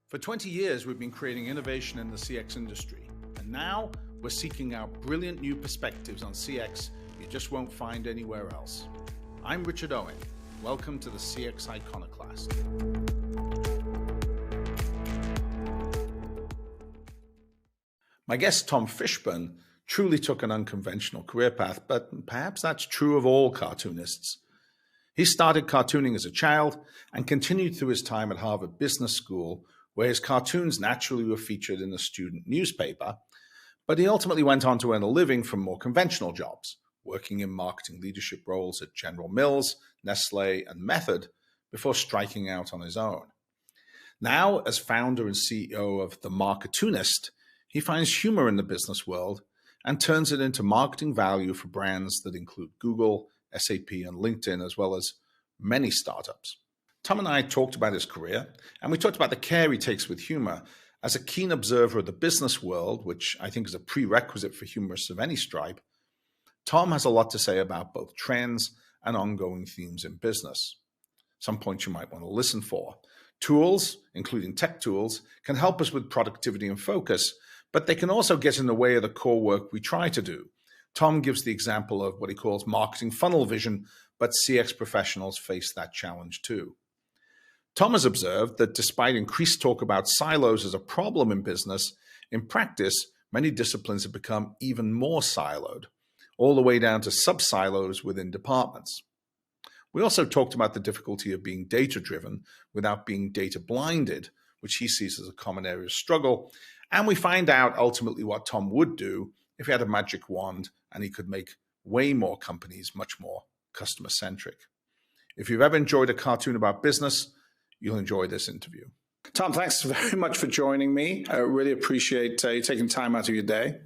For 20 years, we've been creating innovation in the CX industry, and now we're seeking out brilliant new perspectives on CX you just won't find anywhere else. I'm Richard Owen. Welcome to the CX Iconoclast. My guest, Tom Fishburne, truly took an unconventional career path, but perhaps that's true of all cartoonists. He started cartooning as a child and continued through his time at Harvard Business School, where his cartoons naturally were featured in the student newspaper, but he ultimately went on to earn a living from more conventional jobs, working in marketing leadership roles at General Mills, Nestle, and Method, before striking out on his own. Now, as founder and CEO of The Cartoonist, he finds humor in the business world and turns it into marketing value for brands that include Google, SAP, and LinkedIn, as well as many startups. Tom and I talked about his career, and we talked about the care he takes with humor. As a keen observer of the business world, which I think is a prerequisite for humorists of any stripe, Tom has a lot to say about both trends and ongoing themes in business. Some points you might want to listen for. Tools, including tech tools, can help us with productivity and focus, but they can also get in the way of the core work we try to do. Tom gives the example of what he calls marketing funnel vision, but CX professionals face that challenge too. Tom has observed that despite increased talk about silos as a problem in business, in practice, many disciplines have become even more siloed, all the way down to sub-silos within departments. We also talked about the difficulty of being data-driven without being data-blinded, which he sees as a common area of struggle, and we find out ultimately what Tom would do if he had a magic wand and he could make way more companies much more customer-centric. If you've ever enjoyed a cartoon about business, you'll enjoy this interview. Tom, thanks very much for joining me. I really appreciate you taking time out of your day.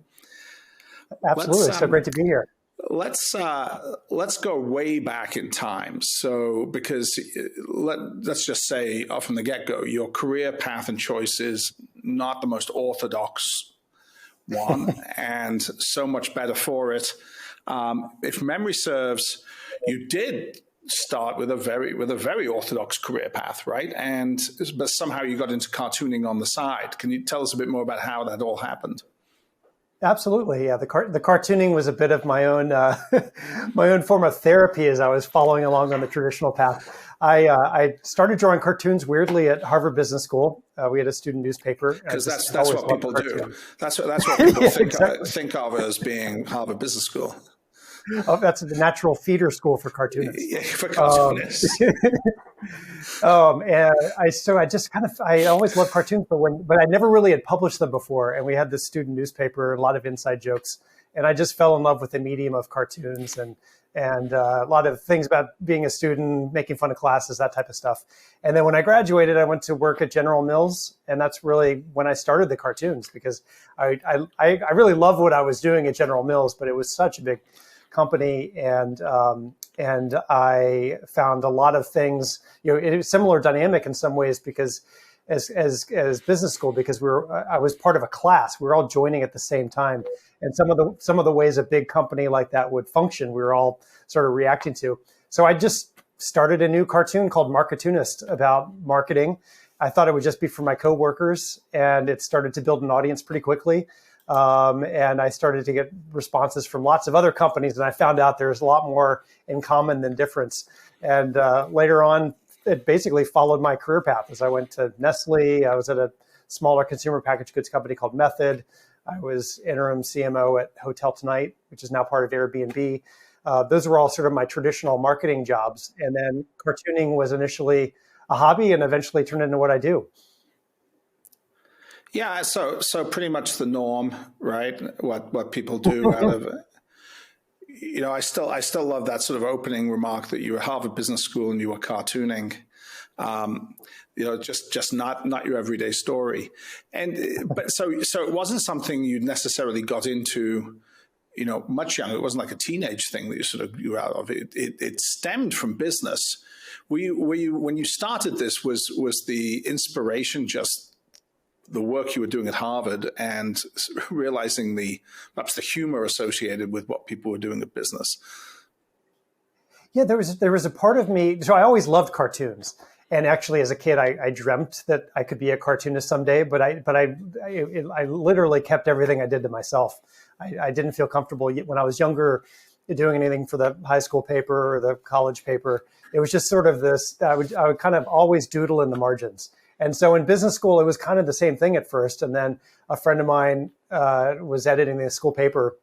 Absolutely. So great to be here. Let's go way back in time. So, because let's just say from the get-go, your career path and choice is not the most orthodox one, and so much better for it. If memory serves, you did start with a very orthodox career path, right? But somehow you got into cartooning on the side. Can you tell us a bit more about how that all happened? Absolutely, yeah. The cartooning was a bit of my own my own form of therapy as I was following along on the traditional path. I started drawing cartoons weirdly at Harvard Business School. We had a student newspaper. Because that's what people do. That's what people think of as being Harvard Business School. Oh, that's the natural feeder school for cartoonists. Yeah, for cartoonists. And I always loved cartoons, but I never really had published them before. And we had this student newspaper, a lot of inside jokes, and I just fell in love with the medium of cartoons and a lot of things about being a student, making fun of classes, that type of stuff. And then when I graduated, I went to work at General Mills, and that's really when I started the cartoons, because I really loved what I was doing at General Mills, but it was such a big company, and I found a lot of things. It was similar dynamic in some ways, because as business school, because I was part of a class. We were all joining at the same time, and some of the ways a big company like that would function, we were all sort of reacting to. So I just started a new cartoon called Cartoonist about marketing. I thought it would just be for my coworkers, and it started to build an audience pretty quickly. And I started to get responses from lots of other companies, and I found out there's a lot more in common than difference. And later on, it basically followed my career path as I went to Nestle. I was at a smaller consumer packaged goods company called Method. I was interim CMO at Hotel Tonight, which is now part of Airbnb. Those were all sort of my traditional marketing jobs. And then cartooning was initially a hobby and eventually turned into what I do. Yeah, so pretty much the norm, right? What people do out of it. I still love that sort of opening remark that you were at Harvard Business School and you were cartooning. Just not your everyday story. But so it wasn't something you necessarily got into, much younger. It wasn't like a teenage thing that you were out of. It stemmed from business. Were you when you started this, was the inspiration just the work you were doing at Harvard and realizing perhaps the humor associated with what people were doing at business? Yeah, there was a part of me. So I always loved cartoons, And actually, as a kid, I dreamt that I could be a cartoonist someday, but I literally kept everything I did to myself. I didn't feel comfortable when I was younger doing anything for the high school paper or the college paper. It was just sort of this, I would kind of always doodle in the margins. And so in business school, it was kind of the same thing at first. And then a friend of mine was editing the school paper.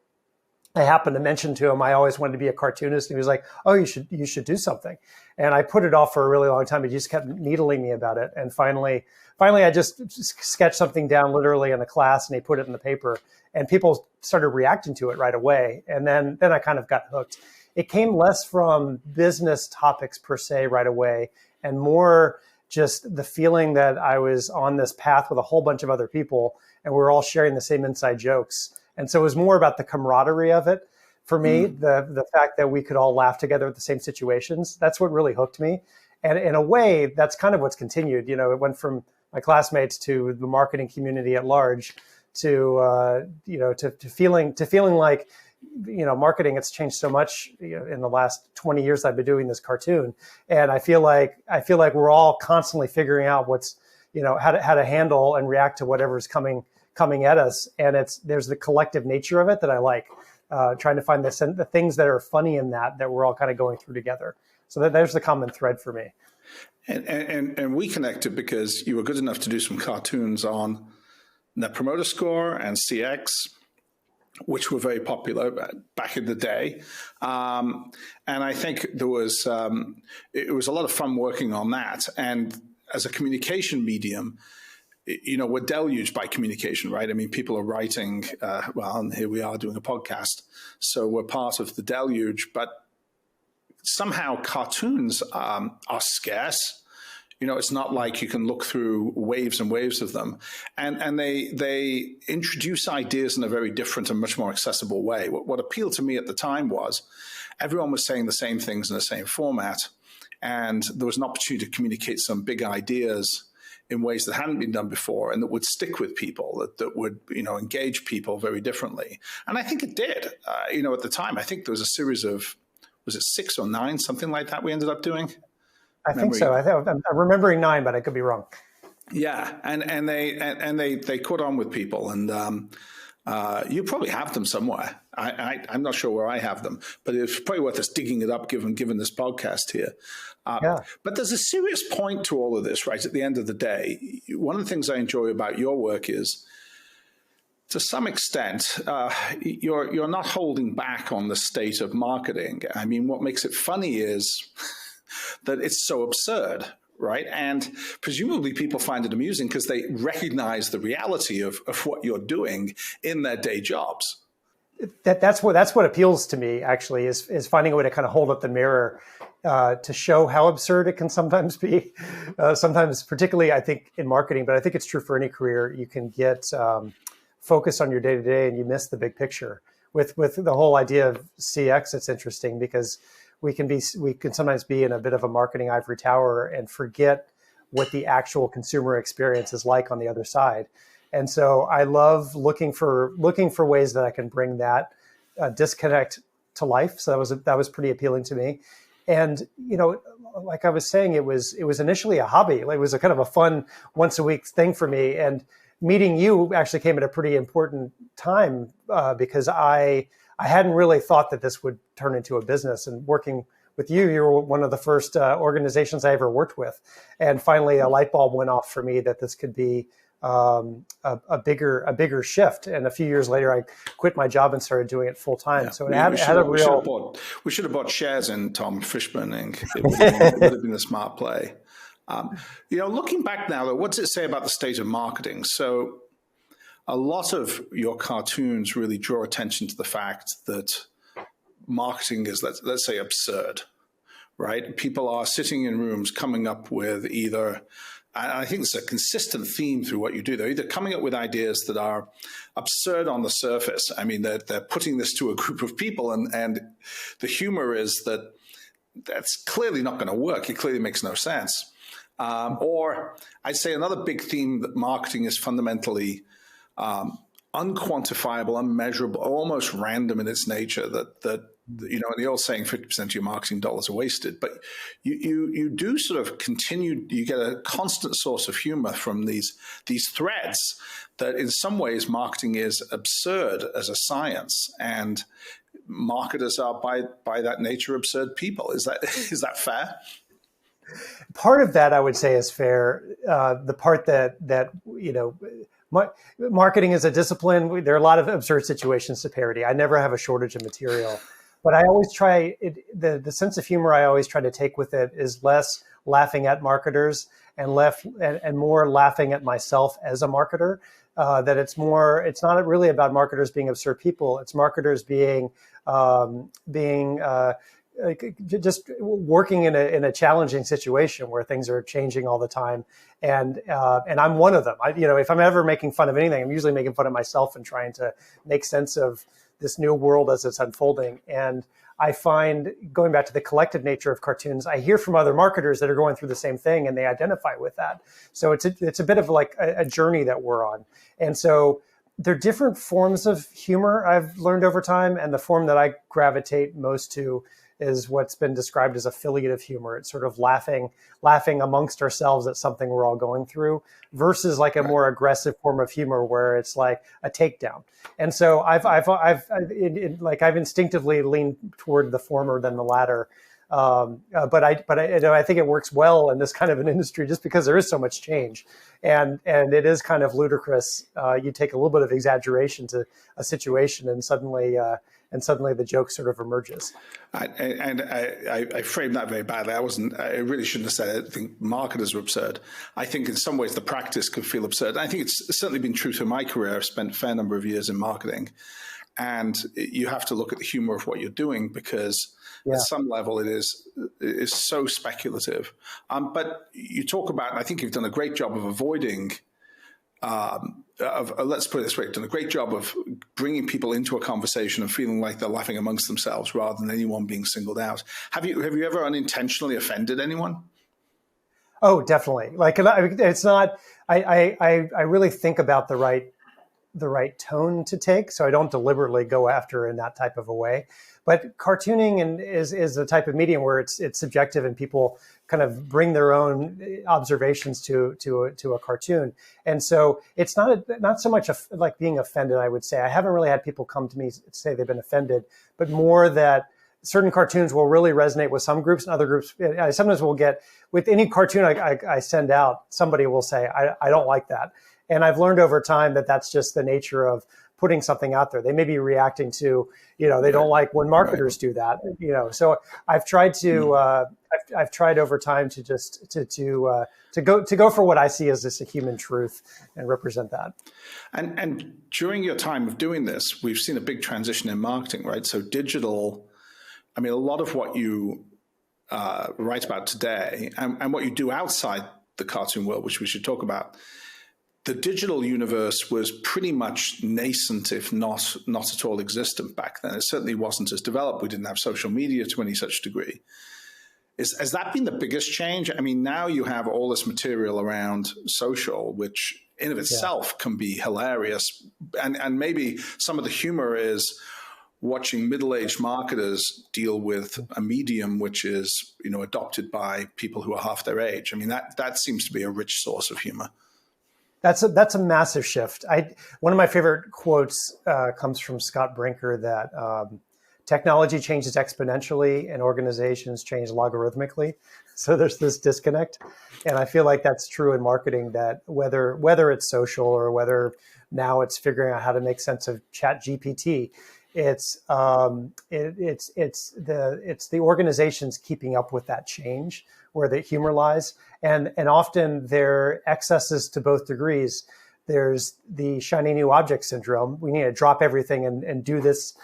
I happened to mention to him I always wanted to be a cartoonist, and he was like, "Oh, you should do something." And I put it off for a really long time. He just kept needling me about it, and finally, I just sketched something down literally in a class, and he put it in the paper, and people started reacting to it right away. And then I kind of got hooked. It came less from business topics per se right away, and more just the feeling that I was on this path with a whole bunch of other people, and we were all sharing the same inside jokes. And so it was more about the camaraderie of it for me, the fact that we could all laugh together at the same situations. That's what really hooked me. And in a way, that's kind of what's continued. It went from my classmates to the marketing community at large to feeling like, marketing, it's changed so much in the last 20 years I've been doing this cartoon. And I feel like we're all constantly figuring out what's, how to handle and react to whatever's coming at us. And there's the collective nature of it that I like, trying to find the things that are funny in that we're all kind of going through together. So there's the common thread for me. And we connected because you were good enough to do some cartoons on Net Promoter Score and CX, which were very popular back in the day. And I think it was a lot of fun working on that. And as a communication medium, we're deluged by communication, right? I mean, people are writing, and here we are doing a podcast. So we're part of the deluge, but somehow cartoons are scarce. It's not like you can look through waves and waves of them. And they introduce ideas in a very different and much more accessible way. What appealed to me at the time was everyone was saying the same things in the same format. And there was an opportunity to communicate some big ideas in ways that hadn't been done before and that would stick with people, that would, engage people very differently. And I think it did. At the time, I think there was a series of, was it 6 or 9, something like that we ended up doing? I think so. I'm remembering 9, but I could be wrong. Yeah, and they caught on with people, and you probably have them somewhere. I'm not sure where I have them, but it's probably worth us digging it up given this podcast here. But there's a serious point to all of this, right? At the end of the day, one of the things I enjoy about your work is, to some extent, you're not holding back on the state of marketing. I mean, what makes it funny is that it's so absurd, right? And presumably people find it amusing because they recognize the reality of what you're doing in their day jobs. That's what appeals to me, actually, is finding a way to kind of hold up the mirror to show how absurd it can sometimes be. Sometimes, particularly, I think, in marketing, but I think it's true for any career, you can get focused on your day-to-day and you miss the big picture. With the whole idea of CX, it's interesting because we can sometimes be in a bit of a marketing ivory tower and forget what the actual consumer experience is like on the other side. And so I love looking for ways that I can bring that disconnect to life. So that was pretty appealing to me. And like I was saying, it was initially a hobby. It was a kind of a fun once a week thing for me. And meeting you actually came at a pretty important time because I hadn't really thought that this would turn into a business. And working with you, you were one of the first organizations I ever worked with. And finally, a light bulb went off for me that this could be a bigger shift. And a few years later, I quit my job and started doing it full time. Yeah. So we should have bought shares in Tom Fishburne Inc. It would have been a smart play. Looking back now, though, what does it say about the state of marketing? So a lot of your cartoons really draw attention to the fact that marketing is, let's say, absurd, right? People are sitting in rooms coming up with either, and I think it's a consistent theme through what you do, they're either coming up with ideas that are absurd on the surface. I mean, they're putting this to a group of people, and the humor is that that's clearly not going to work. It clearly makes no sense. Or I'd say another big theme that marketing is fundamentally unquantifiable, unmeasurable, almost random in its nature, that the old saying, 50% of your marketing dollars are wasted, but you do sort of continue, you get a constant source of humor from these threads that in some ways marketing is absurd as a science, and marketers are by that nature absurd people. Is that fair? Part of that I would say is fair. The part that marketing is a discipline. There are a lot of absurd situations to parody. I never have a shortage of material, but I always try the sense of humor I always try to take with it is less laughing at marketers and more laughing at myself as a marketer. That it's not really about marketers being absurd people. It's marketers being just working in a challenging situation where things are changing all the time, and I'm one of them. If I'm ever making fun of anything, I'm usually making fun of myself and trying to make sense of this new world as it's unfolding. And I find, going back to the collective nature of cartoons, I hear from other marketers that are going through the same thing and they identify with that. So it's a bit of like a journey that we're on. And so there are different forms of humor I've learned over time, and the form that I gravitate most to is what's been described as affiliative humor. It's sort of laughing amongst ourselves at something we're all going through, versus like a more aggressive form of humor where it's like a takedown. And so I've instinctively leaned toward the former than the latter. But I think it works well in this kind of an industry just because there is so much change, and it is kind of ludicrous. You take a little bit of exaggeration to a situation, and suddenly the joke sort of emerges. I framed that very badly. I really shouldn't have said it. I think marketers are absurd. I think in some ways the practice could feel absurd. I think it's certainly been true through my career. I've spent a fair number of years in marketing, and you have to look at the humor of what you're doing because at some level it is so speculative. But you talk about, and I think you've done a great job of avoiding let's put it this way, done a great job of bringing people into a conversation and feeling like they're laughing amongst themselves rather than anyone being singled out. Have you ever unintentionally offended anyone? Oh, definitely. Like, it's not. I really think about the right tone to take, so I don't deliberately go after in that type of a way. But cartooning is the type of medium where it's subjective, and people kind of bring their own observations to a cartoon. And so it's not so much like being offended, I would say. I haven't really had people come to me say they've been offended, but more that certain cartoons will really resonate with some groups and other groups. I sometimes will get, with any cartoon I send out, somebody will say, I don't like that. And I've learned over time that that's just the nature of putting something out there. They may be reacting to, they don't like when marketers do that, So I've tried I've tried over time to just to go for what I see as just a human truth and represent that. And during your time of doing this, we've seen a big transition in marketing, right? So digital, I mean, a lot of what you write about today and what you do outside the cartoon world, which we should talk about, the digital universe was pretty much nascent, if not at all existent back then. It certainly wasn't as developed. We didn't have social media to any such degree. Has that been the biggest change? I mean, now you have all this material around social, which in of itself can be hilarious. And maybe some of the humor is watching middle-aged marketers deal with a medium which is, adopted by people who are half their age. I mean, that seems to be a rich source of humor. That's a massive shift. One of my favorite quotes comes from Scott Brinker that technology changes exponentially and organizations change logarithmically. So there's this disconnect, and I feel like that's true in marketing. That whether it's social or whether now it's figuring out how to make sense of Chat GPT, it's the organizations keeping up with that change where the humor lies. And often there are excesses to both degrees. There's the shiny new object syndrome. We need to drop everything and do this,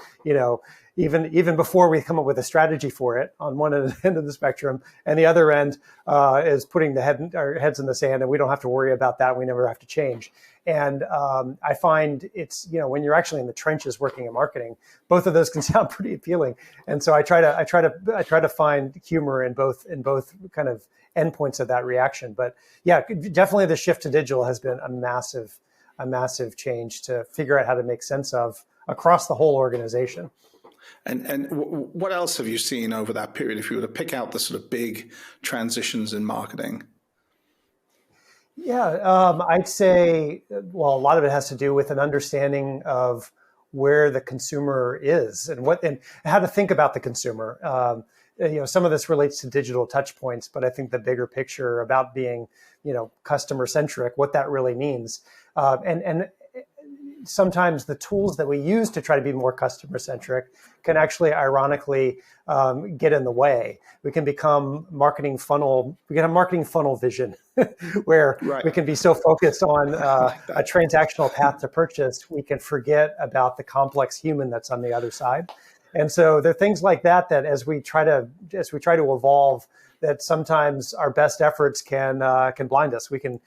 even before we come up with a strategy for it on one end of the spectrum. And the other end is putting our heads in the sand, and we don't have to worry about that. We never have to change. And I find it's, when you're actually in the trenches working in marketing, both of those can sound pretty appealing. And so I try to find humor in both kind of endpoints of that reaction. But yeah, definitely the shift to digital has been a massive change to figure out how to make sense of across the whole organization. And what else have you seen over that period? If you were to pick out the sort of big transitions in marketing. Yeah, I'd say, well, a lot of it has to do with an understanding of where the consumer is and how to think about the consumer. Some of this relates to digital touch points, but I think the bigger picture about being, customer centric, what that really means, and sometimes the tools that we use to try to be more customer centric can actually ironically get in the way. We can become marketing funnel. We can have marketing funnel vision where we can be so focused on a transactional path to purchase, we can forget about the complex human that's on the other side. And so there are things like that as we try to evolve, that sometimes our best efforts can blind us. We can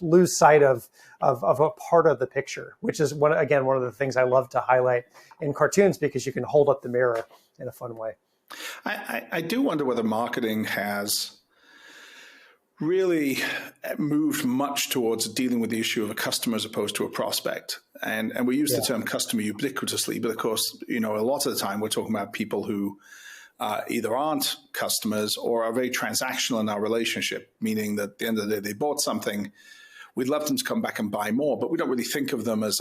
lose sight of a part of the picture, which is one of the things I love to highlight in cartoons, because you can hold up the mirror in a fun way. I do wonder whether marketing has really moved much towards dealing with the issue of a customer as opposed to a prospect. And we use the term customer ubiquitously, but of course, a lot of the time we're talking about people who either aren't customers or are very transactional in our relationship, meaning that at the end of the day, they bought something. We'd love them to come back and buy more, but we don't really think of them as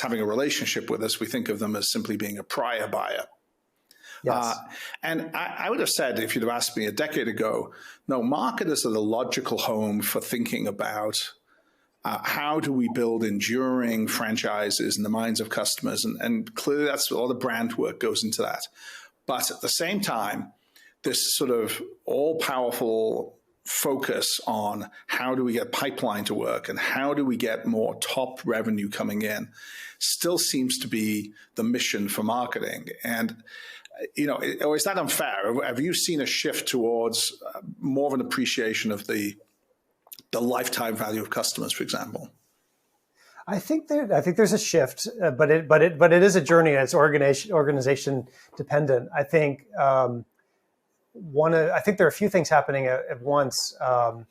having a relationship with us. We think of them as simply being a prior buyer. Yes. And I would have said, if you'd have asked me a decade ago, no, marketers are the logical home for thinking about how do we build enduring franchises in the minds of customers. And clearly that's all the brand work goes into that. But at the same time, this sort of all-powerful focus on how do we get pipeline to work and how do we get more top revenue coming in still seems to be the mission for marketing. And or is that unfair? Have you seen a shift towards more of an appreciation of the lifetime value of customers, for example? I think there's a shift, but it is a journey, and it's organization dependent. I think I think there are a few things happening at once. I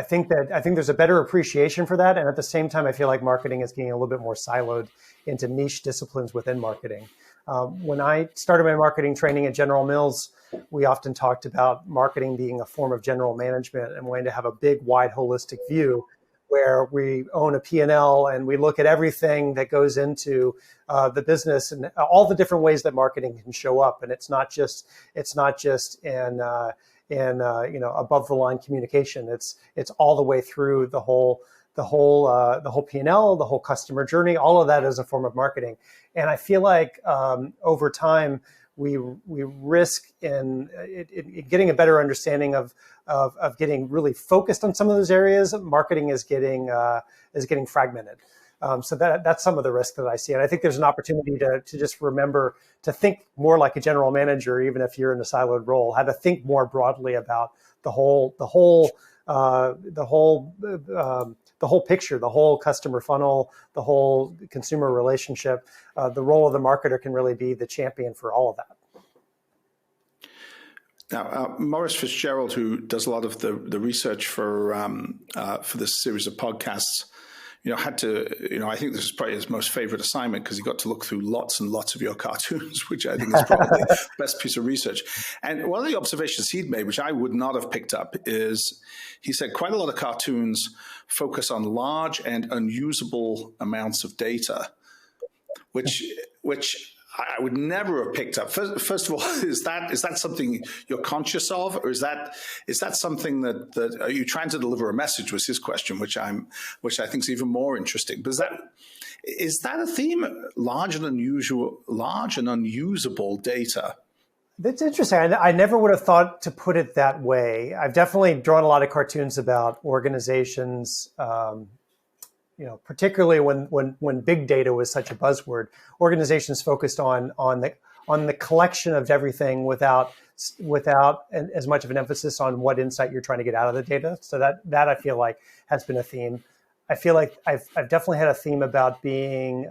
think there's a better appreciation for that, and at the same time, I feel like marketing is getting a little bit more siloed into niche disciplines within marketing. When I started my marketing training at General Mills, we often talked about marketing being a form of general management and wanting to have a big, wide, holistic view where we own a P&L and we look at everything that goes into the business and all the different ways that marketing can show up. And it's not just in above the line communication. It's all the way through the whole P&L, the whole customer journey. All of that is a form of marketing. And I feel like over time we risk in getting a better understanding of getting really focused on some of those areas. Marketing is getting fragmented. So that's some of the risk that I see. And I think there's an opportunity to just remember to think more like a general manager, even if you're in a siloed role, how to think more broadly about the whole picture, the whole customer funnel, the whole consumer relationship. The role of the marketer can really be the champion for all of that. Now, Maurice Fitzgerald, who does a lot of the research for this series of podcasts, had to, I think this is probably his most favorite assignment because he got to look through lots and lots of your cartoons, which I think is probably the best piece of research. And one of the observations he'd made, which I would not have picked up, is he said quite a lot of cartoons focus on large and unusable amounts of data, which I would never have picked up. First of all, is that something you're conscious of, or is that something that are you trying to deliver a message? Was his question, which I think is even more interesting. But is that a theme? Large and unusable data. That's interesting. I never would have thought to put it that way. I've definitely drawn a lot of cartoons about organizations. Particularly when big data was such a buzzword, organizations focused on the collection of everything without as much of an emphasis on what insight you're trying to get out of the data. So that I feel like has been a theme. I feel like I've definitely had a theme about being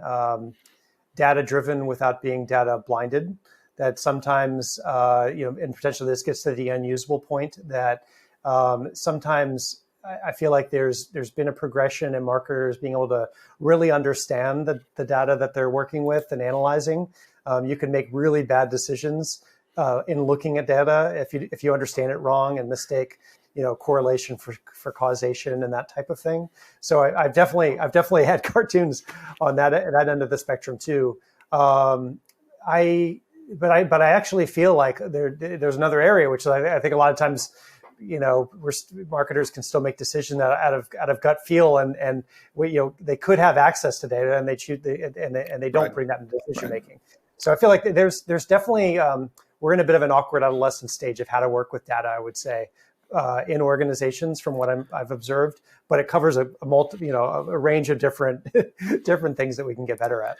data driven without being data blinded. That sometimes and potentially this gets to the unusable point that sometimes I feel like there's been a progression in marketers being able to really understand the data that they're working with and analyzing. You can make really bad decisions in looking at data if you understand it wrong and mistake, correlation for causation and that type of thing. So I've definitely had cartoons on that end of the spectrum too. But I actually feel like there's another area which I think a lot of times, marketers can still make decisions out of gut feel, and they could have access to data and they choose and they don't bring that into decision making. So I feel like there's definitely we're in a bit of an awkward adolescent stage of how to work with data, I would say, in organizations from what I've observed, but it covers a range of different things that we can get better at.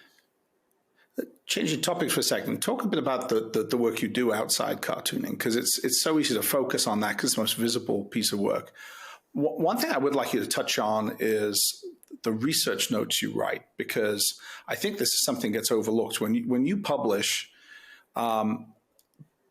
Changing topics for a second, talk a bit about the work you do outside cartooning, because it's so easy to focus on that because it's the most visible piece of work. One thing I would like you to touch on is the research notes you write, because I think this is something that gets overlooked. When you publish,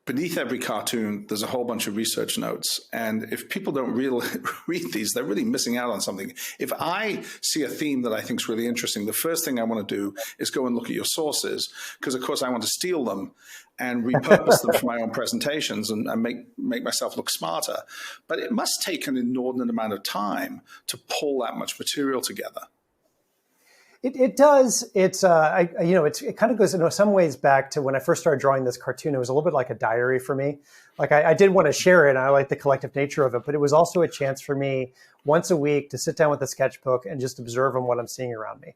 beneath every cartoon, there's a whole bunch of research notes. And if people don't really read these, they're really missing out on something. If I see a theme that I think is really interesting, the first thing I want to do is go and look at your sources, because, of course, I want to steal them and repurpose them for my own presentations and make myself look smarter. But it must take an inordinate amount of time to pull that much material together. It does. It kind of goes in some ways back to when I first started drawing this cartoon. It was a little bit like a diary for me. Like I did want to share it, and I like the collective nature of it, but it was also a chance for me once a week to sit down with a sketchbook and just observe on what I'm seeing around me.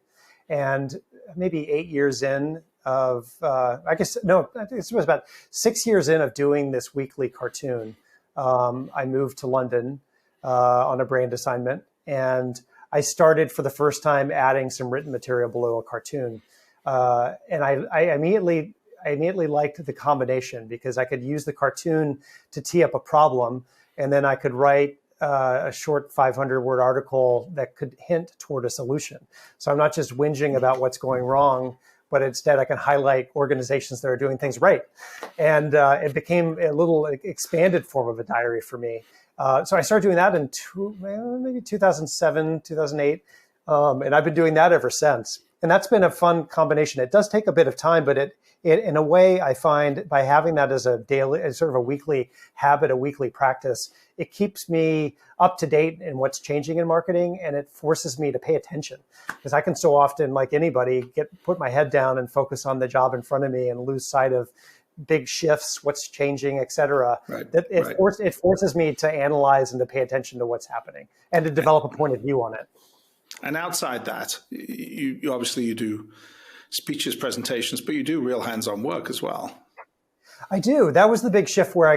And maybe 8 years in of, I think it was about 6 years in of doing this weekly cartoon, I moved to London on a brand assignment, and I started for the first time adding some written material below a cartoon. And I immediately liked the combination, because I could use the cartoon to tee up a problem, and then I could write a short 500-word article that could hint toward a solution. So I'm not just whinging about what's going wrong, but instead I can highlight organizations that are doing things right. And it became a little expanded form of a diary for me. So I started doing that in maybe 2007, 2008. And I've been doing that ever since. And that's been a fun combination. It does take a bit of time, but it in a way, I find by having that as as sort of a weekly habit, a weekly practice, it keeps me up to date in what's changing in marketing, and it forces me to pay attention, because I can so often, like anybody, put my head down and focus on the job in front of me and lose sight of big shifts, what's changing, et cetera. It forces me to analyze and to pay attention to what's happening and to develop a point of view on it. And outside that, you obviously do speeches, presentations, but you do real hands-on work as well. I do. That was the big shift where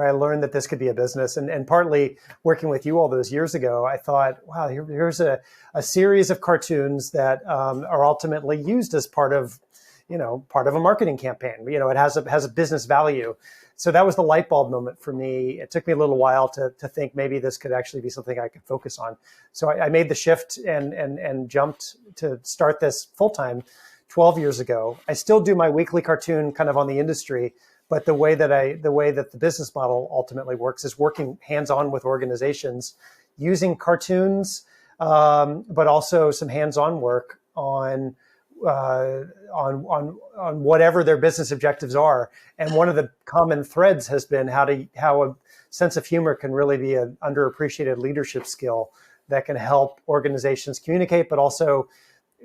I learned that this could be a business. And partly working with you all those years ago, I thought, wow, here's a series of cartoons that are ultimately used as part of a marketing campaign. It has a business value. So that was the light bulb moment for me. It took me a little while to think maybe this could actually be something I could focus on. So I made the shift and jumped to start this full-time 12 years ago. I still do my weekly cartoon kind of on the industry, but the way that the business model ultimately works is working hands-on with organizations, using cartoons, but also some hands-on work on whatever their business objectives are. And one of the common threads has been how a sense of humor can really be an underappreciated leadership skill that can help organizations communicate, but also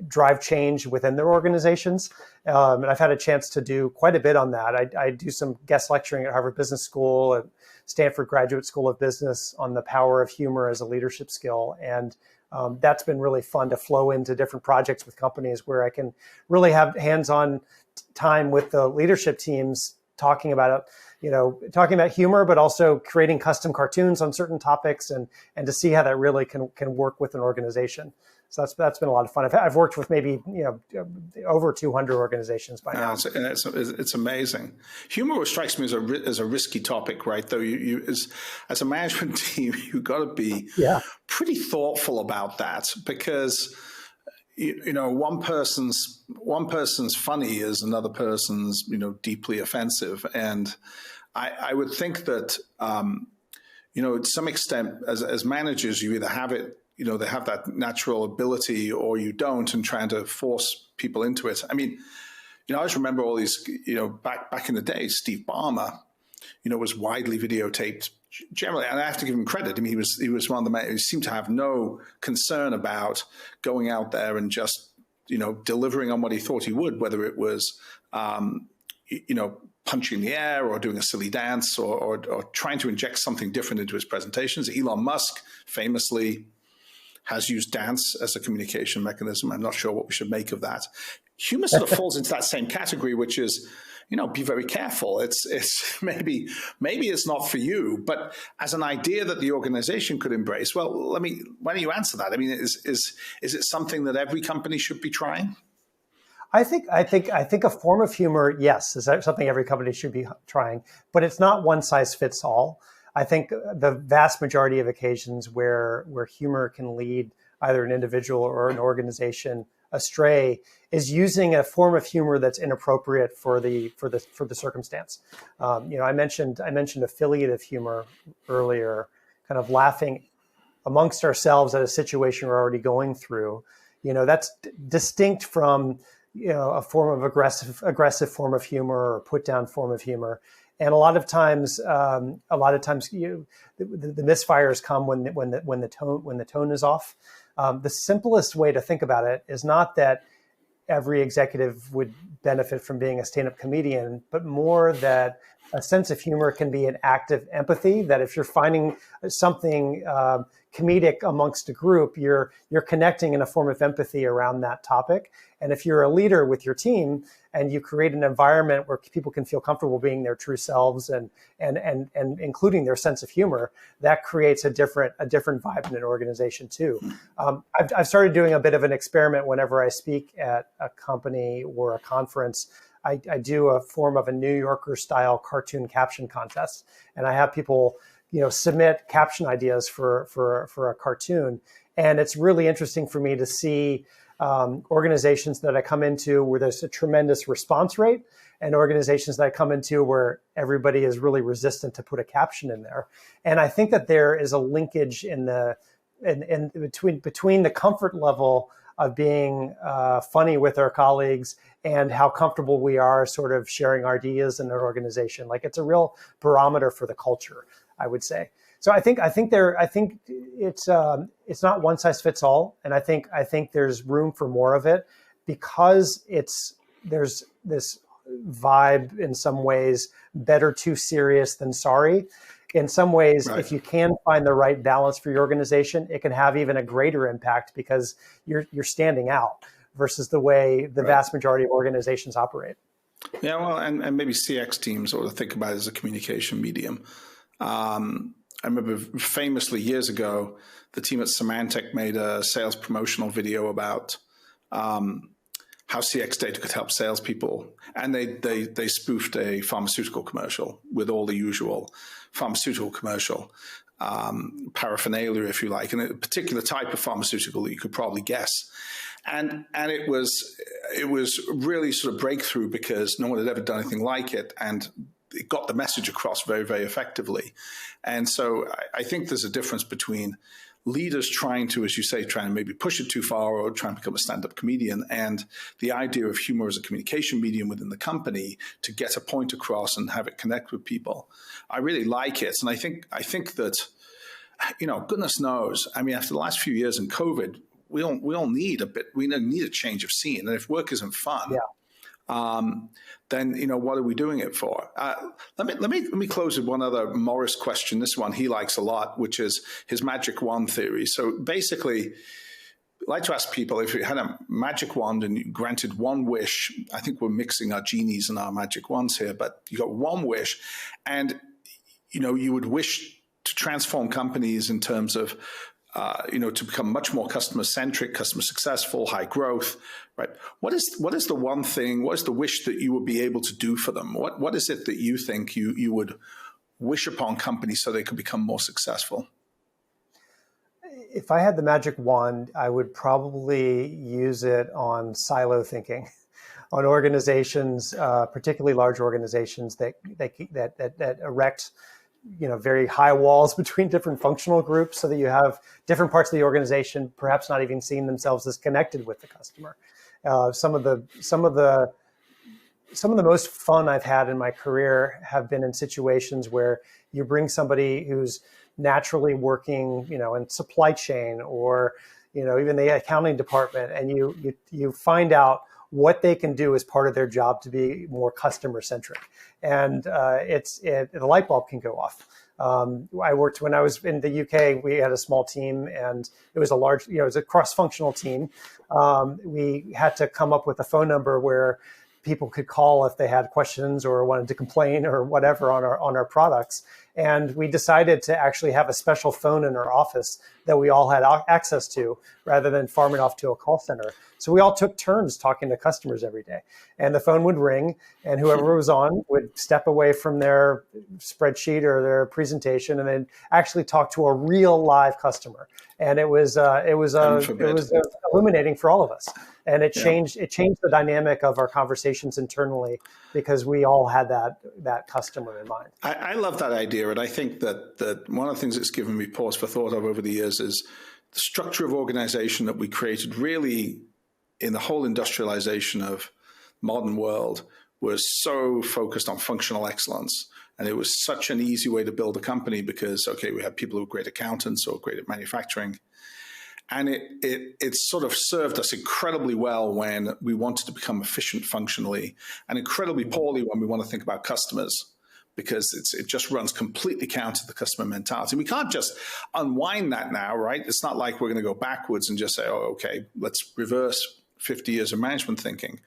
drive change within their organizations. And I've had a chance to do quite a bit on that. I do some guest lecturing at Harvard Business School, at Stanford Graduate School of Business, on the power of humor as a leadership skill. And that's been really fun to flow into different projects with companies where I can really have hands-on time with the leadership teams talking about humor, but also creating custom cartoons on certain topics, and to see how that really can work with an organization. So that's been a lot of fun. I've worked with maybe over 200 organizations by now. It's amazing. Humor strikes me as a risky topic, right? Though you as a management team, you've got to be pretty thoughtful about that, because one person's funny is another person's deeply offensive, and I would think that to some extent, as managers, you either have it, they have that natural ability, or you don't, and trying to force people into it. I mean, I just remember all these, back in the day, Steve Ballmer, was widely videotaped generally, and I have to give him credit. I mean, he was one of the men who seemed to have no concern about going out there and just, delivering on what he thought he would, whether it was, punching the air or doing a silly dance or trying to inject something different into his presentations. Elon Musk famously has used dance as a communication mechanism. I'm not sure what we should make of that. Humor sort of falls into that same category, which is, be very careful. It's maybe it's not for you, but as an idea that the organization could embrace. Well, why don't you answer that? I mean, is it something that every company should be trying? I think a form of humor, yes, is something every company should be trying, but it's not one size fits all. I think the vast majority of occasions where humor can lead either an individual or an organization astray is using a form of humor that's inappropriate for the circumstance. I mentioned affiliative humor earlier, kind of laughing amongst ourselves at a situation we're already going through. That's distinct from a form of aggressive form of humor or put down form of humor. And a lot of times, the misfires come when the tone is off. The simplest way to think about it is not that every executive would benefit from being a stand-up comedian, but more that a sense of humor can be an act of empathy, that if you're finding something comedic amongst a group, you're connecting in a form of empathy around that topic. And if you're a leader with your team and you create an environment where people can feel comfortable being their true selves and including their sense of humor, that creates a different vibe in an organization too. I've started doing a bit of an experiment whenever I speak at a company or a conference. I do a form of a New Yorker style cartoon caption contest, and I have people, submit caption ideas for a cartoon. And it's really interesting for me to see organizations that I come into where there's a tremendous response rate, and organizations that I come into where everybody is really resistant to put a caption in there. And I think that there is a linkage in between the comfort level of being funny with our colleagues and how comfortable we are sort of sharing our ideas in our organization. Like, it's a real barometer for the culture, I would say. So I think it's not one size fits all, and I think there's room for more of it because there's this vibe in some ways, better too serious than sorry. In some ways, right. If you can find the right balance for your organization, it can have even a greater impact because you're standing out versus the way the vast majority of organizations operate. Yeah, well, and maybe CX teams ought to think about it as a communication medium. I remember famously years ago, the team at Symantec made a sales promotional video about how CX data could help salespeople, and they spoofed a pharmaceutical commercial with all the usual pharmaceutical commercial paraphernalia, if you like, and a particular type of pharmaceutical that you could probably guess. And it was really sort of breakthrough because no one had ever done anything like it, and it got the message across very, very effectively. And so I think there's a difference between leaders trying to, as you say, trying to maybe push it too far or trying to become a stand-up comedian, and the idea of humor as a communication medium within the company to get a point across and have it connect with people. I really like it. And I think that, goodness knows, I mean, after the last few years in COVID, we all need a change of scene. And if work isn't fun, then what are we doing it for? Let me close with one other Morris question. This one he likes a lot, which is his magic wand theory. So basically, I like to ask people, if you had a magic wand and you granted one wish, I think we're mixing our genies and our magic wands here, but you got one wish, and you would wish to transform companies in terms of to become much more customer-centric, customer successful, high growth, right? What is the one thing, what is the wish that you would be able to do for them? What is it that you think you would wish upon companies so they could become more successful? If I had the magic wand, I would probably use it on silo thinking, on organizations, particularly large organizations that erect very high walls between different functional groups, so that you have different parts of the organization perhaps not even seeing themselves as connected with the customer. Some of the most fun I've had in my career have been in situations where you bring somebody who's naturally working, in supply chain, or even the accounting department, and you find out what they can do as part of their job to be more customer centric, and the light bulb can go off. When I was in the UK, we had a small team, and it was it was a cross-functional team. We had to come up with a phone number where people could call if they had questions or wanted to complain or whatever on our products. And we decided to actually have a special phone in our office that we all had access to, rather than farming off to a call center. So we all took turns talking to customers every day. And the phone would ring, and whoever was on would step away from their spreadsheet or their presentation and then actually talk to a real live customer. And it was illuminating for all of us. And it changed the dynamic of our conversations internally, because we all had that customer in mind. I love that idea. And I think that one of the things that's given me pause for thought over the years is the structure of organization that we created really in the whole industrialization of modern world was so focused on functional excellence. And it was such an easy way to build a company because, we have people who are great accountants or great at manufacturing. And it sort of served us incredibly well when we wanted to become efficient functionally, and incredibly poorly when we want to think about customers, because it just runs completely counter to the customer mentality. We can't just unwind that now, right? It's not like we're going to go backwards and just say, let's reverse 50 years of management thinking.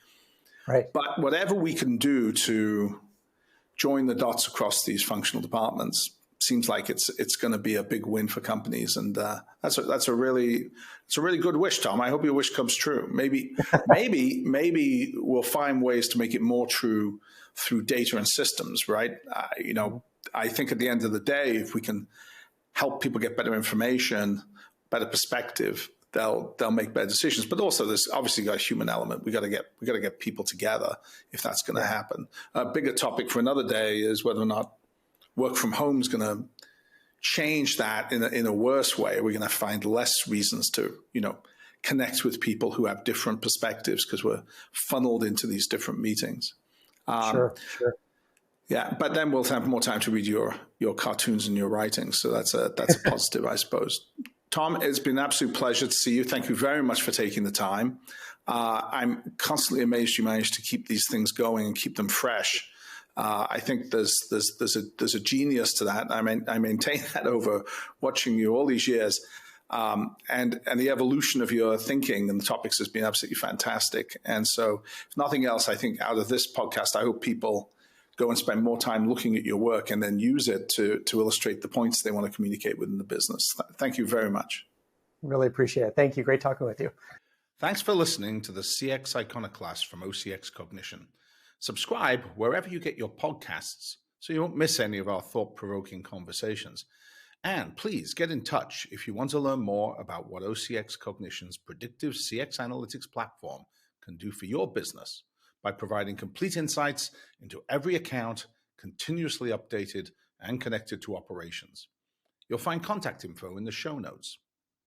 Right. But whatever we can do to join the dots across these functional departments seems like it's going to be a big win for companies, and that's a really good wish, Tom. I hope your wish comes true. Maybe we'll find ways to make it more true through data and systems, right? I think at the end of the day, if we can help people get better information, better perspective, they'll make better decisions. But also, there's obviously got a human element. We got to get people together if that's going to happen. A bigger topic for another day is whether or not work from home is going to change that in a worse way. We're going to find less reasons to, connect with people who have different perspectives because we're funneled into these different meetings. Sure. Yeah, but then we'll have more time to read your cartoons and your writings. So that's a positive, I suppose. Tom, it's been an absolute pleasure to see you. Thank you very much for taking the time. I'm constantly amazed you managed to keep these things going and keep them fresh. I think there's a genius to that. I maintain that over watching you all these years, and the evolution of your thinking and the topics has been absolutely fantastic. And so, if nothing else, I think out of this podcast, I hope people go and spend more time looking at your work and then use it to illustrate the points they want to communicate within the business. Thank you very much. Really appreciate it. Thank you. Great talking with you. Thanks for listening to the CX Iconoclast from OCX Cognition. Subscribe wherever you get your podcasts so you won't miss any of our thought-provoking conversations. And please get in touch if you want to learn more about what OCX Cognition's predictive CX analytics platform can do for your business by providing complete insights into every account, continuously updated and connected to operations. You'll find contact info in the show notes.